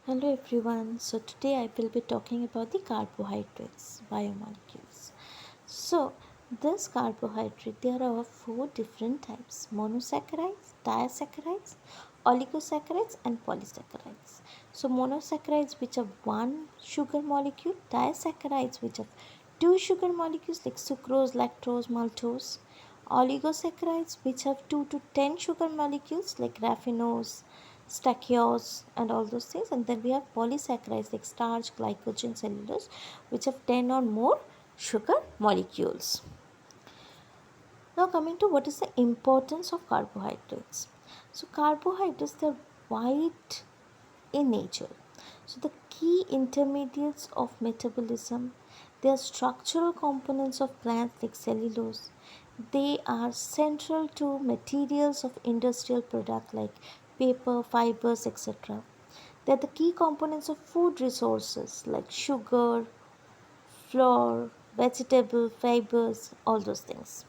Hello everyone. So today I will be talking about the carbohydrates, biomolecules. So this carbohydrate, there are four different types: monosaccharides, disaccharides, oligosaccharides and polysaccharides. So monosaccharides which have one sugar molecule, disaccharides which have two sugar molecules like sucrose, lactose, maltose, oligosaccharides which have 2 to 10 sugar molecules like raffinose, stachyose and all those things, and then we have polysaccharides like starch, glycogen, cellulose which have 10 or more sugar molecules. Now coming to what is the importance of carbohydrates. So carbohydrates, they're wide in nature. So the key intermediates of metabolism, they are structural components of plants like cellulose. They are central to materials of industrial product like paper, fibers, etc. They are the key components of food resources like sugar, flour, vegetable, fibers, all those things.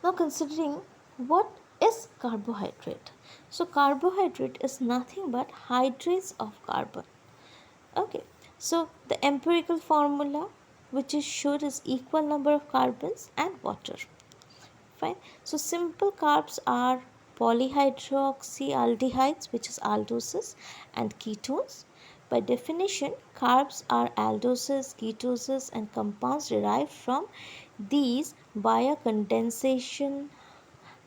Now considering what is carbohydrate. So carbohydrate is nothing but hydrates of carbon. Okay, so the empirical formula which is sure is equal number of carbons and water. Fine. So simple carbs are polyhydroxyaldehydes, which is aldoses, and ketones. By definition, carbs are aldoses, ketoses, and compounds derived from these via condensation,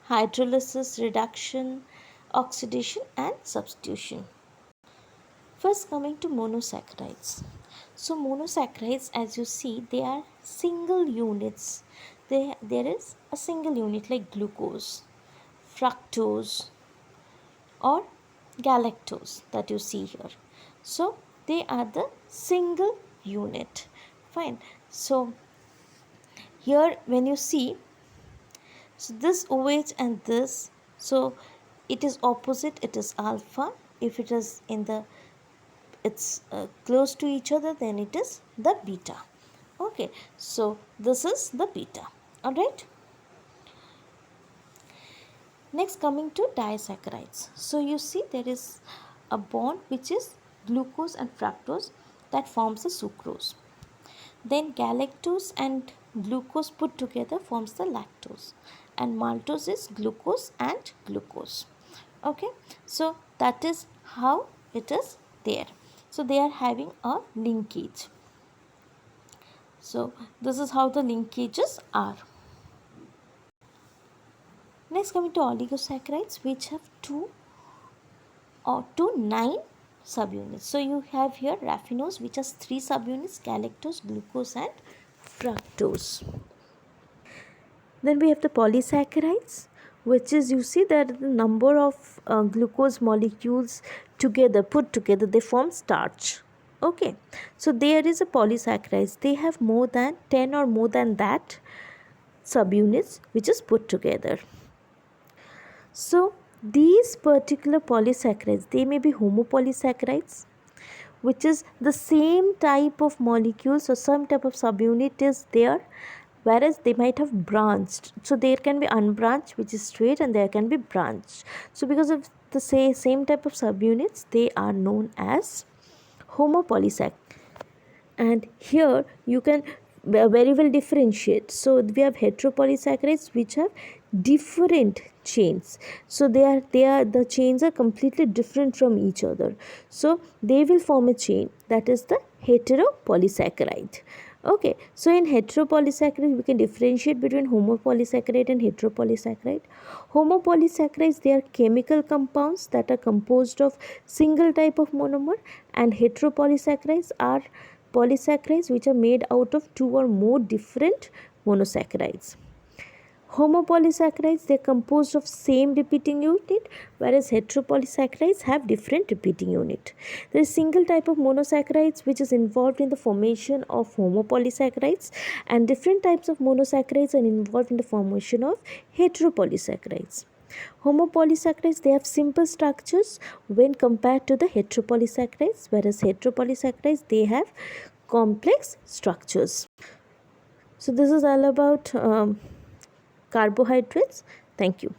hydrolysis, reduction, oxidation, and substitution. First, coming to monosaccharides. So monosaccharides, as you see, they are single units. There is a single unit like glucose, fructose or galactose that you see here. So they are the single unit. Fine. So here when you see, so this OH and this, so it is opposite, it is alpha. If it is in the it's close to each other, then it is the beta. Okay, so this is the beta. All right. Next, coming to disaccharides. So you see there is a bond which is glucose and fructose that forms a sucrose. Then galactose and glucose put together forms the lactose, and maltose is glucose and glucose. Okay, so that is how it is there. So they are having a linkage. So this is how the linkages are. Next, coming to oligosaccharides, which have 2 to 9 subunits. So you have here raffinose, which has 3 subunits: galactose, glucose and fructose. Then we have the polysaccharides, which is, you see that the number of glucose molecules together, put together, they form starch. Okay, so there is a polysaccharides. They have more than 10 or more than that subunits which is put together. So these particular polysaccharides, they may be homopolysaccharides, which is the same type of molecules or some type of subunit is there, whereas they might have branched. So there can be unbranched, which is straight, and there can be branched. So because of the same type of subunits, they are known as homopolysaccharides. And here you can very well differentiate. So we have heteropolysaccharides which have different chains. So the chains are completely different from each other. So they will form a chain, that is the heteropolysaccharide. Okay, so in heteropolysaccharide we can differentiate between homopolysaccharide and heteropolysaccharide. Homopolysaccharides, they are chemical compounds that are composed of single type of monomer, and heteropolysaccharides are polysaccharides which are made out of 2 or more different monosaccharides. Homopolysaccharides, they are composed of same repeating unit, whereas heteropolysaccharides have different repeating unit. There is single type of monosaccharides which is involved in the formation of homopolysaccharides, and different types of monosaccharides are involved in the formation of heteropolysaccharides. Homopolysaccharides, they have simple structures when compared to the heteropolysaccharides, whereas heteropolysaccharides, they have complex structures. So this is all about carbohydrates. Thank you.